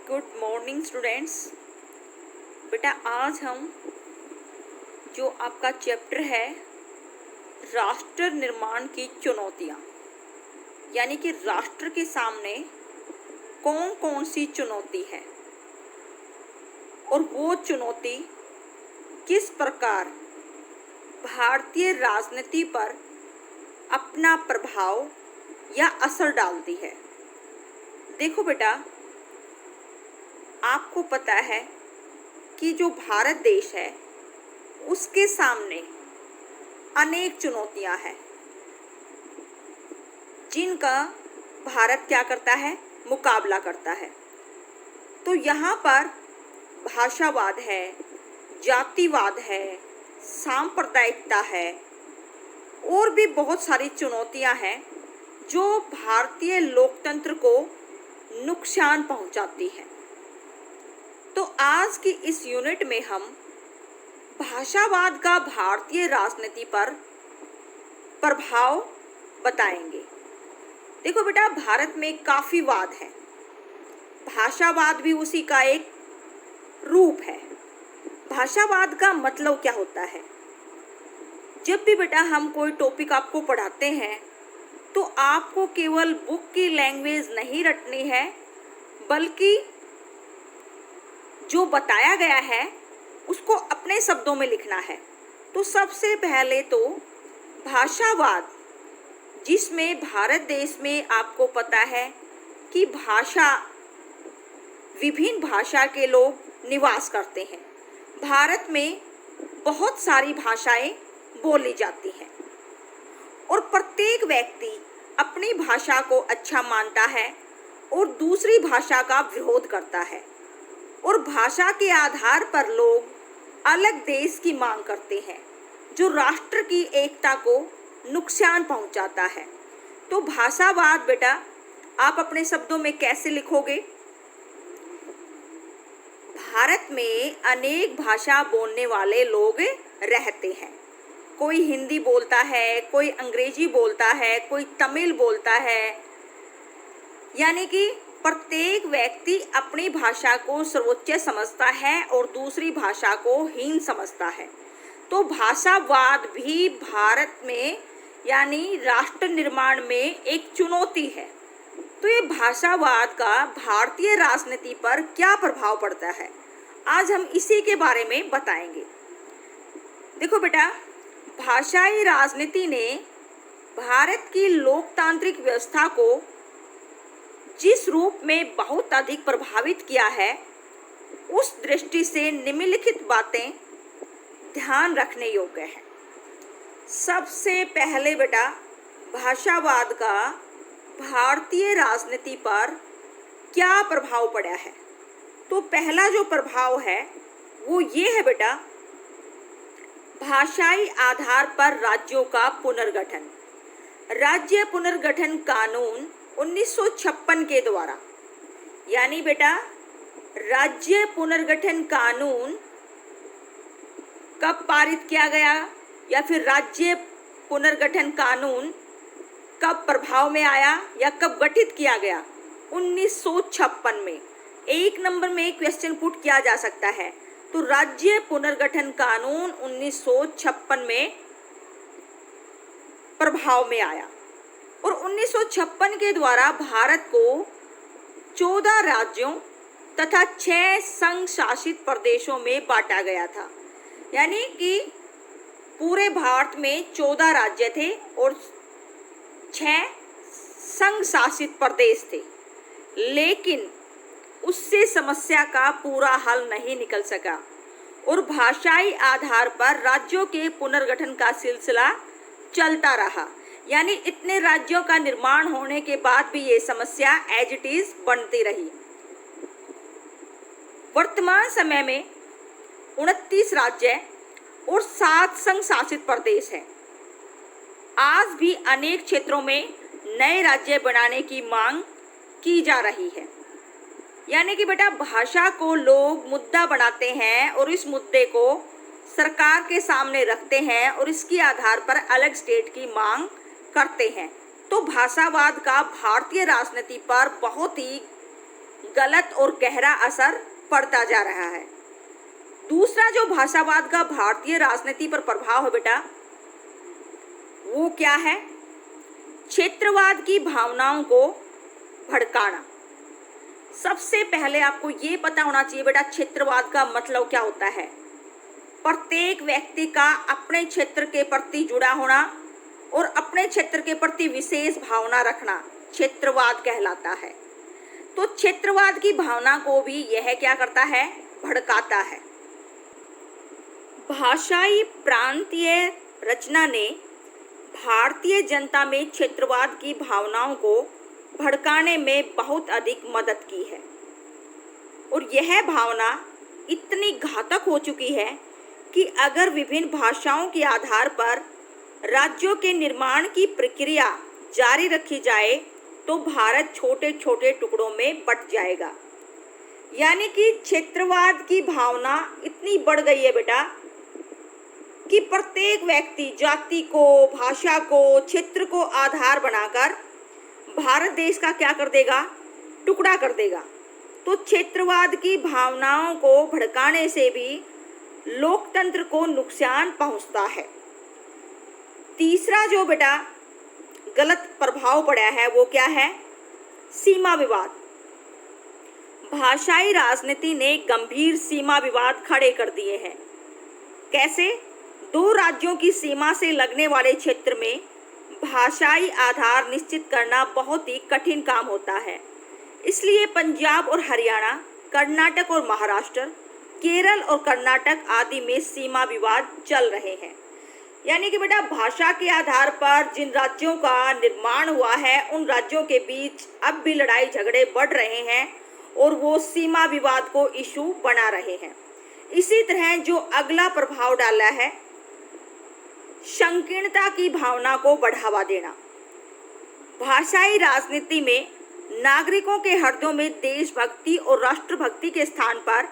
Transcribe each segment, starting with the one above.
Good morning students. बेटा आज हम जो आपका चैप्टर है राष्ट्र निर्माण की चुनौतियाँ, यानी कि राष्ट्र के सामने कौन कौन सी चुनौती है और वो चुनौती किस प्रकार भारतीय राजनीति पर अपना प्रभाव या असर डालती है। देखो बेटा, आपको पता है कि जो भारत देश है उसके सामने अनेक चुनौतियां हैं जिनका भारत क्या करता है, मुकाबला करता है। तो यहाँ पर भाषावाद है, जातिवाद है, सांप्रदायिकता है और भी बहुत सारी चुनौतियां हैं जो भारतीय लोकतंत्र को नुकसान पहुंचाती है। तो आज की इस यूनिट में हम भाषावाद का भारतीय राजनीति पर प्रभाव बताएंगे। देखो बेटा, भारत में काफ़ी वाद है, भाषावाद भी उसी का एक रूप है। भाषावाद का मतलब क्या होता है? जब भी बेटा हम कोई टॉपिक आपको पढ़ाते हैं तो आपको केवल बुक की लैंग्वेज नहीं रटनी है, बल्कि जो बताया गया है उसको अपने शब्दों में लिखना है। तो सबसे पहले तो भाषावाद, जिसमें भारत देश में आपको पता है कि विभिन्न भाषा के लोग निवास करते हैं। भारत में बहुत सारी भाषाएं बोली जाती हैं और प्रत्येक व्यक्ति अपनी भाषा को अच्छा मानता है और दूसरी भाषा का विरोध करता है, और भाषा के आधार पर लोग अलग देश की मांग करते हैं जो राष्ट्र की एकता को नुकसान पहुंचाता है। तो भाषावाद बेटा आप अपने शब्दों में कैसे लिखोगे? भारत में अनेक भाषा बोलने वाले लोग रहते हैं। कोई हिंदी बोलता है, कोई अंग्रेजी बोलता है, कोई तमिल बोलता है, यानी कि प्रत्येक व्यक्ति अपनी भाषा को सर्वोच्च समझता है और दूसरी भाषा को हीन समझता है। तो भाषावाद भी भारत में यानी राष्ट्र निर्माण में एक चुनौती है। तो ये भाषावाद का भारतीय राजनीति पर क्या प्रभाव पड़ता है, आज हम इसी के बारे में बताएंगे। देखो बेटा, भाषाई राजनीति ने भारत की लोकतांत्रिक व्यवस्था को जिस रूप में बहुत अधिक प्रभावित किया है, उस दृष्टि से निम्नलिखित बातें ध्यान रखने योग्य है। सबसे पहले बेटा, भाषावाद का भारतीय राजनीति पर क्या प्रभाव पड़ा है? तो पहला जो प्रभाव है वो ये है बेटा, भाषाई आधार पर राज्यों का पुनर्गठन। राज्य पुनर्गठन कानून 1956 के द्वारा, यानी बेटा राज्य पुनर्गठन कानून कब पारित किया गया या फिर राज्य पुनर्गठन कानून कब प्रभाव में आया या कब गठित किया गया? 1956 में। एक नंबर में क्वेश्चन पुट किया जा सकता है। तो राज्य पुनर्गठन कानून 1956 में प्रभाव में आया और 1956 के द्वारा भारत को 14 राज्यों तथा 6 संघ शासित प्रदेशों में बांटा गया था। यानी कि पूरे भारत में 14 राज्य थे और 6 संघ शासित प्रदेश थे, लेकिन उससे समस्या का पूरा हल नहीं निकल सका और भाषाई आधार पर राज्यों के पुनर्गठन का सिलसिला चलता रहा। यानी इतने राज्यों का निर्माण होने के बाद भी ये समस्या एज इट इज बनती रही। वर्तमान समय में 29 राज्य और 7 संघ शासित प्रदेश हैं। आज भी अनेक क्षेत्रों में नए राज्य बनाने की मांग की जा रही है। यानी कि बेटा भाषा को लोग मुद्दा बनाते हैं और इस मुद्दे को सरकार के सामने रखते हैं और इसके आधार पर अलग स्टेट की मांग करते हैं। तो भाषावाद का भारतीय राजनीति पर बहुत ही गलत और गहरा असर पड़ता जा रहा है। दूसरा जो भाषावाद का भारतीय राजनीति पर प्रभाव है बेटा, वो क्या है? क्षेत्रवाद की भावनाओं को भड़काना। सबसे पहले आपको ये पता होना चाहिए बेटा, क्षेत्रवाद का मतलब क्या होता है। प्रत्येक व्यक्ति का अपने क्षेत्र के प्रति जुड़ा होना और अपने क्षेत्र के प्रति विशेष भावना रखना क्षेत्रवाद कहलाता है। तो क्षेत्रवाद की भावना को भी यह क्या करता है? भड़काता है। भाषाई प्रांतीय रचना ने भारतीय जनता में क्षेत्रवाद की भावनाओं को भड़काने में बहुत अधिक मदद की है और यह भावना इतनी घातक हो चुकी है कि अगर विभिन्न भाषाओं के आधार पर राज्यों के निर्माण की प्रक्रिया जारी रखी जाए तो भारत छोटे छोटे टुकड़ों में बंट जाएगा। यानी कि क्षेत्रवाद की भावना इतनी बढ़ गई है बेटा कि प्रत्येक व्यक्ति जाति को, भाषा को, क्षेत्र को आधार बनाकर भारत देश का क्या कर देगा? टुकड़ा कर देगा। तो क्षेत्रवाद की भावनाओं को भड़काने से भी लोकतंत्र को नुकसान पहुंचता है। तीसरा जो बेटा गलत प्रभाव पड़ा है वो क्या है? सीमा विवाद। भाषाई राजनीति ने गंभीर सीमा विवाद खड़े कर दिए हैं। कैसे? दो राज्यों की सीमा से लगने वाले क्षेत्र में भाषाई आधार निश्चित करना बहुत ही कठिन काम होता है। इसलिए पंजाब और हरियाणा, कर्नाटक और महाराष्ट्र, केरल और कर्नाटक आदि में सीमा विवाद चल रहे हैं। यानी कि बेटा भाषा के आधार पर जिन राज्यों का निर्माण हुआ है उन राज्यों के बीच अब भी लड़ाई झगड़े बढ़ रहे हैं और वो सीमा विवाद को इशू बना रहे हैं। इसी तरह जो अगला प्रभाव डाला है, संकीर्णता की भावना को बढ़ावा देना। भाषाई राजनीति में नागरिकों के हृदयों में देशभक्ति और राष्ट्रभक्ति के स्थान पर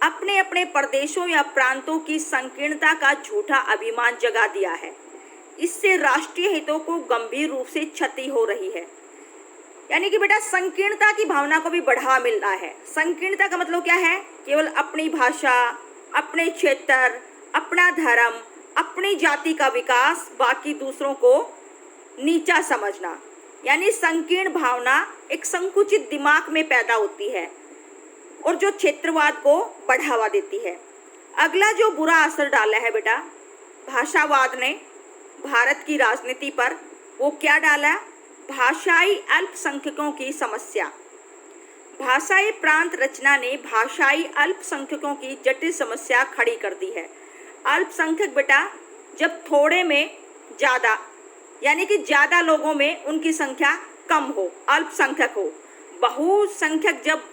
अपने अपने प्रदेशों या प्रांतों की संकीर्णता का झूठा अभिमान जगा दिया है। इससे राष्ट्रीय हितों को गंभीर रूप से क्षति हो रही है। यानी कि बेटा संकीर्णता की भावना को भी बढ़ावा मिल रहा है। संकीर्णता का मतलब क्या है? केवल अपनी भाषा, अपने क्षेत्र, अपना धर्म, अपनी जाति का विकास, बाकी दूसरों को नीचा समझना। यानी संकीर्ण भावना एक संकुचित दिमाग में पैदा होती है और जो क्षेत्रवाद को बढ़ावा देती है। अगला जो बुरा असर डाला है बेटा भाषावाद ने भारत की राजनीति पर, वो क्या डाला? भाषाई अल्पसंख्यकों की समस्या। भाषाई प्रांत रचना ने भाषाई अल्पसंख्यकों की जटिल समस्या खड़ी कर दी है। अल्पसंख्यक बेटा जब थोड़े में ज़्यादा, यानी कि ज़्यादा लोगों में उनकी संख्या कम हो, अल्पसंख्यक हो। बहुसंख्यक जब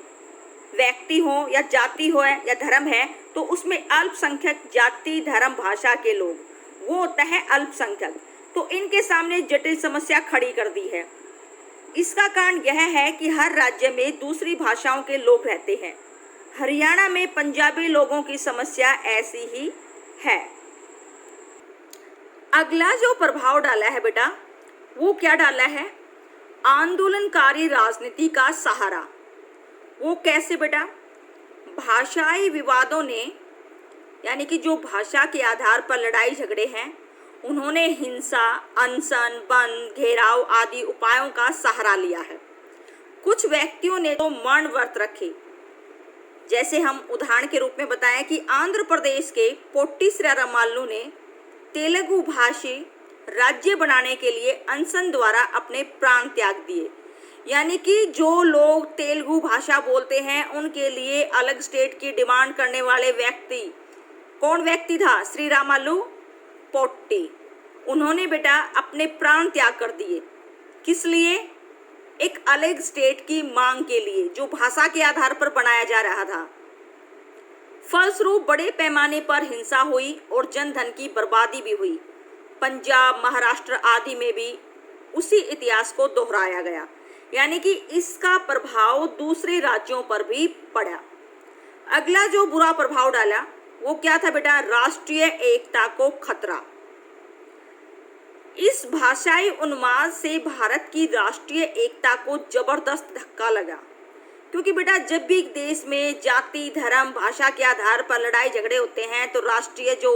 व्यक्ति हो या जाति हो या धर्म है तो उसमें अल्पसंख्यक जाति, धर्म, भाषा के लोग, वो होता है अल्पसंख्यक। तो इनके सामने जटिल समस्या खड़ी कर दी है। इसका कारण यह है कि हर राज्य में दूसरी भाषाओं के लोग रहते हैं। हरियाणा में पंजाबी लोगों की समस्या ऐसी ही है। अगला जो प्रभाव डाला है बेटा वो क्या डाला है? आंदोलनकारी राजनीति का सहारा। वो कैसे बेटा? भाषाई विवादों ने, यानी कि जो भाषा के आधार पर लड़ाई झगड़े हैं, उन्होंने हिंसा, अनशन, बंद, घेराव आदि उपायों का सहारा लिया है। कुछ व्यक्तियों ने तो मौन व्रत रखे। जैसे हम उदाहरण के रूप में बताएं कि आंध्र प्रदेश के पोट्टी श्रीरामुलु ने तेलुगु भाषी राज्य बनाने के लिए अनशन द्वारा अपने प्राण त्याग दिए। यानी कि जो लोग तेलुगु भाषा बोलते हैं उनके लिए अलग स्टेट की डिमांड करने वाले व्यक्ति, कौन व्यक्ति था? श्रीरामुलु पोट्टी। उन्होंने बेटा अपने प्राण त्याग कर दिए। किस लिए? एक अलग स्टेट की मांग के लिए जो भाषा के आधार पर बनाया जा रहा था। फलस्वरूप बड़े पैमाने पर हिंसा हुई और जन धन की बर्बादी भी हुई। पंजाब, महाराष्ट्र आदि में भी उसी इतिहास को दोहराया गया। यानी कि इसका प्रभाव दूसरे राज्यों पर भी पड़ा। अगला जो बुरा प्रभाव डाला वो क्या था बेटा? राष्ट्रीय एकता को खतरा। इस भाषाई उन्माद से भारत की राष्ट्रीय एकता को जबरदस्त धक्का लगा, क्योंकि बेटा जब भी देश में जाति, धर्म, भाषा के आधार पर लड़ाई झगड़े होते हैं तो राष्ट्रीय जो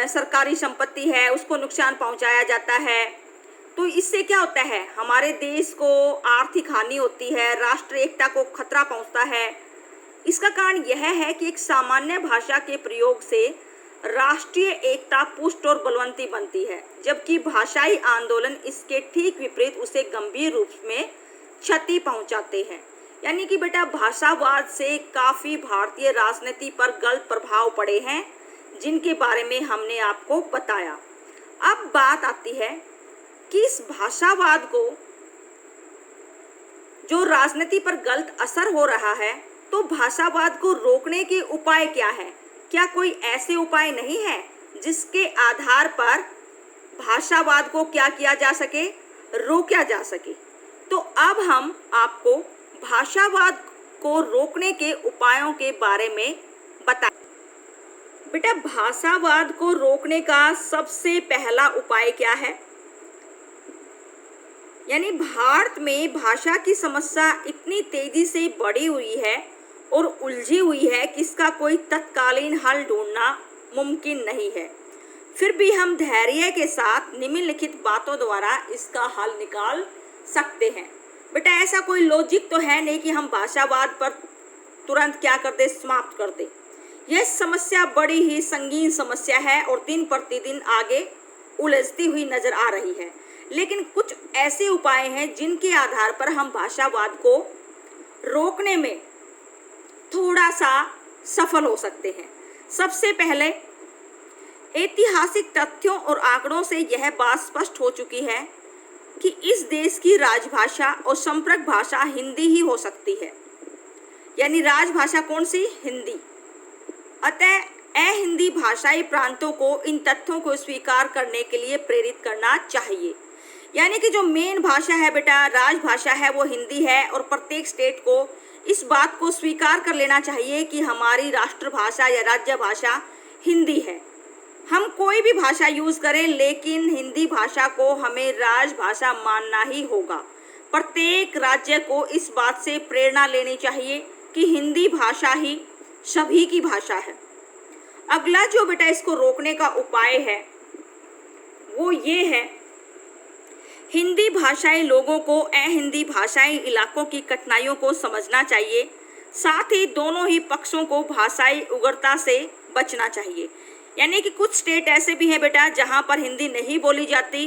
सरकारी संपत्ति है उसको नुकसान पहुंचाया जाता है। तो इससे क्या होता है, हमारे देश को आर्थिक हानि होती है, राष्ट्र एकता को खतरा पहुंचता है। इसका कारण यह है कि एक सामान्य भाषा के प्रयोग से राष्ट्रीय एकता पुष्ट और बलवंती बनती है, जबकि भाषाई आंदोलन इसके ठीक विपरीत उसे गंभीर रूप में क्षति पहुंचाते हैं। यानी कि बेटा भाषावाद से काफ़ी भारतीय राजनीति पर गलत प्रभाव पड़े हैं, जिनके बारे में हमने आपको बताया। अब बात आती है कि इस भाषावाद को जो राजनीति पर गलत असर हो रहा है, तो भाषावाद को रोकने के उपाय क्या है? क्या कोई ऐसे उपाय नहीं है जिसके आधार पर भाषावाद को क्या किया जा सके, रोका जा सके? तो अब हम आपको भाषावाद को रोकने के उपायों के बारे में बताएं। बेटा भाषावाद को रोकने का सबसे पहला उपाय क्या है? यानी भारत में भाषा की समस्या इतनी तेजी से बढ़ी हुई है और उलझी हुई है कि इसका कोई तत्कालीन हल ढूंढना मुमकिन नहीं है। फिर भी हम धैर्य के साथ निम्नलिखित बातों द्वारा इसका हल निकाल सकते हैं। बेटा ऐसा कोई लॉजिक तो है नहीं कि हम भाषावाद पर तुरंत क्या कर दे, समाप्त कर दे। यह समस्या बड़ी ही संगीन समस्या है और दिन प्रतिदिन आगे उलझती हुई नजर आ रही है, लेकिन कुछ ऐसे उपाय हैं जिनके आधार पर हम भाषावाद को रोकने में थोड़ा सा सफल हो सकते हैं। सबसे पहले ऐतिहासिक तथ्यों और आंकड़ों से यह बात स्पष्ट हो चुकी है कि इस देश की राजभाषा और संपर्क भाषा हिंदी ही हो सकती है। यानी राजभाषा कौन सी? हिंदी। अतः अहिंदी भाषाई प्रांतों को इन तथ्यों को स्वीकार करने के लिए प्रेरित करना चाहिए। यानी कि जो मेन भाषा है बेटा, राजभाषा है, वो हिंदी है और प्रत्येक स्टेट को इस बात को स्वीकार कर लेना चाहिए कि हमारी राष्ट्रभाषा या राज्य भाषा हिंदी है। हम कोई भी भाषा यूज़ करें, लेकिन हिंदी भाषा को हमें राजभाषा मानना ही होगा। प्रत्येक राज्य को इस बात से प्रेरणा लेनी चाहिए कि हिंदी भाषा ही सभी की भाषा है। अगला जो बेटा इसको रोकने का उपाय है वो ये है, हिंदी भाषाई लोगों को अहिंदी भाषाई इलाकों की कठिनाइयों को समझना चाहिए। साथ ही दोनों ही पक्षों को भाषाई उग्रता से बचना चाहिए। यानी कि कुछ स्टेट ऐसे भी हैं बेटा जहां पर हिंदी नहीं बोली जाती,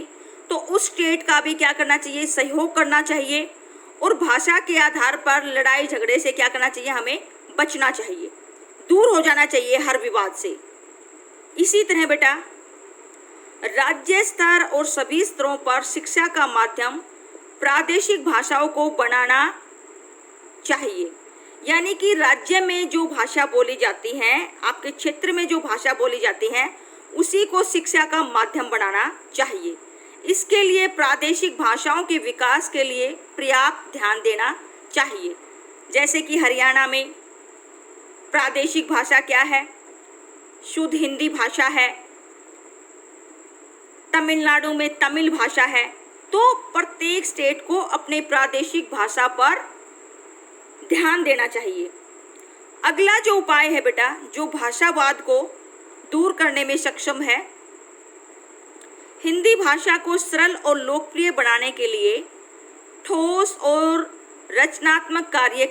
तो उस स्टेट का भी क्या करना चाहिए, सहयोग करना चाहिए और भाषा के आधार पर लड़ाई झगड़े से क्या करना चाहिए, हमें बचना चाहिए, दूर हो जाना चाहिए हर विवाद से। इसी तरह बेटा राज्य स्तर और सभी स्तरों पर शिक्षा का माध्यम प्रादेशिक भाषाओं को बनाना चाहिए। यानी कि राज्य में जो भाषा बोली जाती है, आपके क्षेत्र में जो भाषा बोली जाती है, उसी को शिक्षा का माध्यम बनाना चाहिए। इसके लिए प्रादेशिक भाषाओं के विकास के लिए पर्याप्त ध्यान देना चाहिए। जैसे कि हरियाणा में प्रादेशिक भाषा क्या है, शुद्ध हिंदी भाषा है। तमिलनाडु में तमिल भाषा है। तो प्रत्येक स्टेट को अपने प्रादेशिक भाषा पर ध्यान देना चाहिए। अगला जो उपाय है बेटा, जो भाषावाद को दूर करने में सक्षम है, हिंदी भाषा को सरल और लोकप्रिय बनाने के लिए ठोस और रचनात्मक कार्य